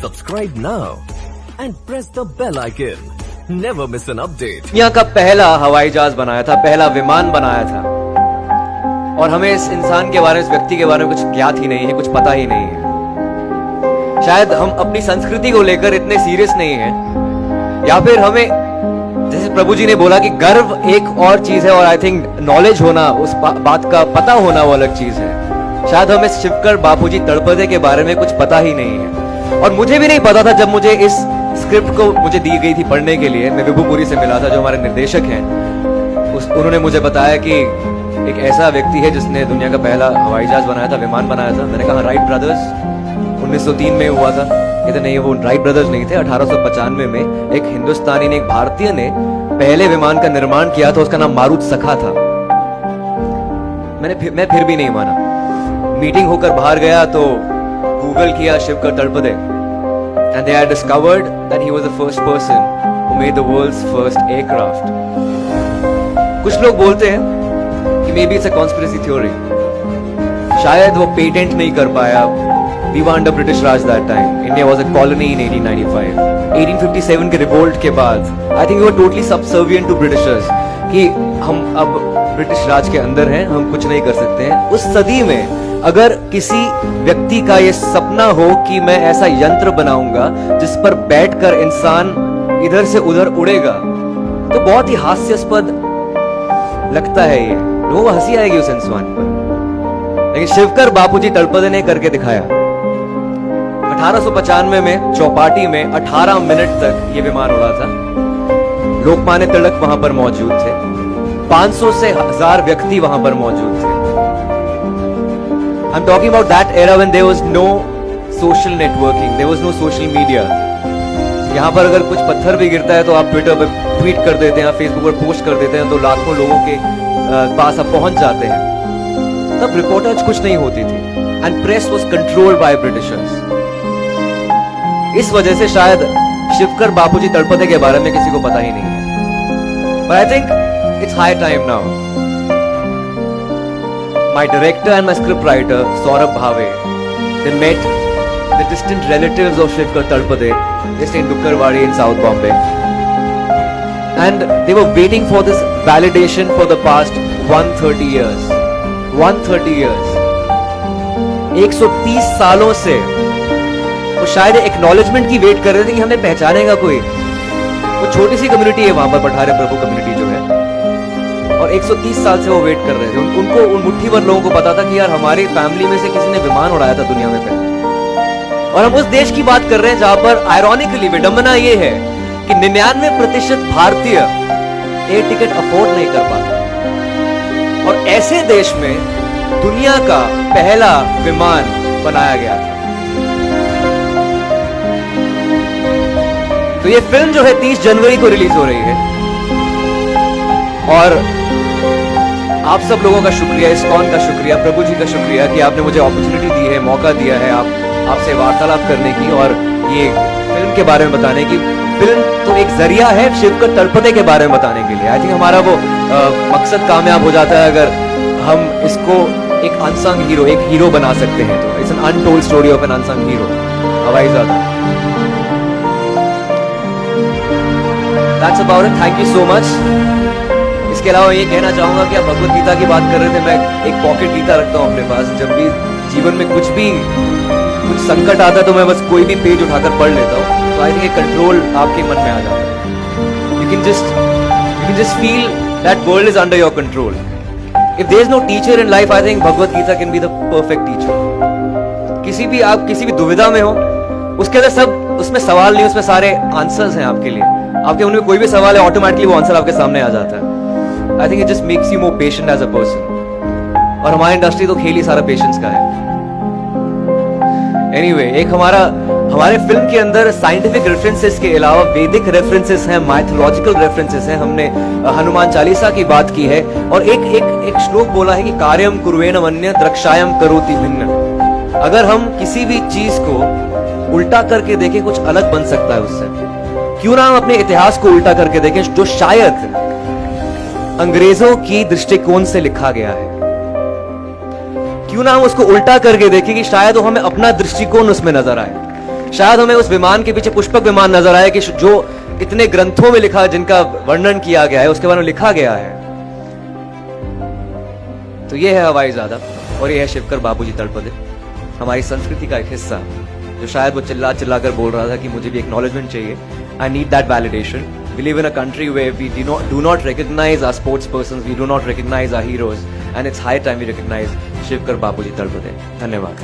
Subscribe now and press the bell icon. Never miss an update. दुनिया का पहला हवाई जहाज बनाया था, पहला विमान बनाया था, और हमें इस इंसान के बारे में, इस व्यक्ति के बारे में कुछ ज्ञात ही नहीं है, कुछ पता ही नहीं है। शायद हम अपनी संस्कृति को लेकर इतने सीरियस नहीं हैं, या फिर हमें, जैसे प्रभु जी ने बोला कि गर्व एक और चीज है और आई थिंक नॉलेज होना, उस बात का पता होना वो अलग चीज है। शायद हमें शिवकर बापूजी तड़पदे के बारे में कुछ पता ही नहीं है, और मुझे भी नहीं पता था जब मुझे इस स्क्रिप्ट को मुझे दी गई थी पढ़ने के लिए। मैं विभुपुरी से मिला था, जो हमारे निर्देशक हैं। उन्होंने मुझे बताया कि एक ऐसा व्यक्ति है जिसने दुनिया का पहला हवाई जहाज बनाया था, विमान बनाया था। मैंने कहा राइट ब्रदर्स, 1903 में हुआ था। कहते नहीं, वो राइट ब्रदर्स नहीं थे। 1895 में एक हिंदुस्तानी ने, एक भारतीय ने पहले विमान का निर्माण किया था, उसका नाम मारुत सखा था। मैं फिर भी नहीं माना। मीटिंग होकर बाहर गया तो गूगल किया Shivkar तड़पदे, and they had discovered that he was the first person who made the world's first aircraft. कुछ लोग बोलते हैं कि maybe it's a conspiracy theory, शायद वो पेटेंट नहीं कर पाया। We were under British Raj that time. India was a colony in 1895. 1857 के रिवोल्ट के बाद I think we were totally subservient to Britishers, कि हम अब ब्रिटिश राज के अंदर हैं, हम कुछ नहीं कर सकते हैं। उस सदी में अगर किसी व्यक्ति का ये सपना हो कि मैं ऐसा यंत्र बनाऊंगा जिस पर बैठकर इंसान इधर से उधर उड़ेगा, तो बहुत ही हास्यास्पद लगता है ये। लोगों को हंसी आएगी उस इंसान पर, लेकिन शिवकर बापूजी तड़पदे ने करके दिखाया। 1895 में चौपाटी में 18 मिनट तक ये विमान उड़ा था। लोकमान्य तिलक वहां पर मौजूद थे, 500 से 1000 व्यक्ति वहां पर मौजूद थे। I'm talking about that era when there was no social networking, there was no social media. यहाँ पर अगर कुछ पत्थर भी गिरता है तो आप ट्विटर पर ट्वीट कर देते हैं, आप फेसबुक पर पोस्ट कर देते हैं, तो लाखों लोगों के पास आप पहुंच जाते हैं। तब रिपोर्टर्स कुछ नहीं होती थी, and press was controlled by Britishers. इस वजह से शायद शिवकर बापूजी तड़पदे के बारे में किसी को पता ही नहीं है। But I think it's high time now. My director and my scriptwriter, Saurabh Bhave, they met the distant relatives of Shivkar Tadpade, they stay in Dukkarwadi in South Bombay. And they were waiting for this validation for the past 130 years. 130 years. 130 सालों से वो शायद acknowledgement की wait कर रहे थे कि हमें पहचानेगा कोई। वो छोटी सी कम्युनिटी है वहां पर, पठारे प्रभु कम्युनिटी जो है, और 130 साल से वो वेट कर रहे थे। उनको, उन मुट्ठी भर लोगों को पता था कि यार हमारी फैमिली में से किसी ने विमान उड़ाया था दुनिया में पहले। और हम उस देश की बात कर रहे हैं जहां पर आयरॉनिकली विडंबना ये है कि 99% भारतीय एयर टिकट अफोर्ड नहीं कर पाते, और ऐसे देश में दुनिया का पहला विमान बनाया गया था। तो ये फिल्म जो है 30 जनवरी को रिलीज हो रही है, और आप सब लोगों का शुक्रिया, इस्कॉन का शुक्रिया, प्रभु जी का शुक्रिया कि आपने मुझे अपॉर्चुनिटी दी है, मौका दिया है आपसे वार्तालाप करने की और ये फिल्म के बारे में बताने की। फिल्म तो एक जरिया है शिवकर तड़पदे के बारे में बताने के लिए। आई थिंक हमारा वो मकसद कामयाब हो जाता है अगर हम इसको एक अनसंग हीरो, एक हीरो बना सकते हैं। तो it's an untold story of an unsung hero, हवाई जहाज। That's about it. Thank you so much. इसके अलावा ये कहना चाहूंगा कि आप भगवत गीता की बात कर रहे थे, मैं एक पॉकेट गीता रखता हूँ अपने पास। जब भी जीवन में कुछ संकट आता है तो मैं बस कोई भी पेज उठाकर पढ़ लेता हूँ, तो आई थिंक कंट्रोल आपके मन में आ जाता है। You can just feel that world is under your control. If there is no teacher in life, I think Bhagavad Gita can be the perfect teacher. आप किसी भी दुविधा में हो, उसके अंदर सब, उसमें सवाल नहीं, उसमें सारे आंसर्स हैं आपके लिए। आपके मन में कोई भी सवाल है, ऑटोमेटिकली वो आंसर आपके सामने आ जाता है। I think it just makes you more patient as a person, और हमारी इंडस्ट्री तो खेल ही सारा पेशेंस का है। एनीवे, एक हमारे फिल्म के अंदर साइंटिफिक रेफरेंसेस के अलावा वैदिक रेफरेंसेस हैं, माइथोलॉजिकल रेफरेंसेस हैं। हमने हनुमान चालीसा की बात की है, और एक श्लोक बोला है कि कार्यम कुर्वेण मन्य द्रक्षायम करोति भिन्न। अगर हम किसी भी चीज को उल्टा करके देखें, कुछ अलग बन सकता है उससे। क्यों ना हम अपने इतिहास को उल्टा करके देखें, जो शायद अंग्रेजों की दृष्टिकोण से लिखा गया है। क्यों ना हम उसको उल्टा करके देखें कि शायद वो हमें अपना दृष्टिकोण उसमें नजर आए। शायद हमें उस विमान के पीछे पुष्पक विमान नजर आए कि जो इतने ग्रंथों में लिखा, जिनका वर्णन किया गया है, उसके बारे में लिखा गया है। तो ये है हवाईजादा और ये है शिवकर बाबूजी तड़पदे, हमारी संस्कृति का एक हिस्सा, जो शायद वो चिल्ला चिल्ला कर बोल रहा था कि मुझे भी एक्नॉलेजमेंट चाहिए। I need that validation. We live in a country where we do not recognize our sports persons, we do not recognize our heroes, and it's high time we recognize Shivkar Babuji Talpade. धन्यवाद।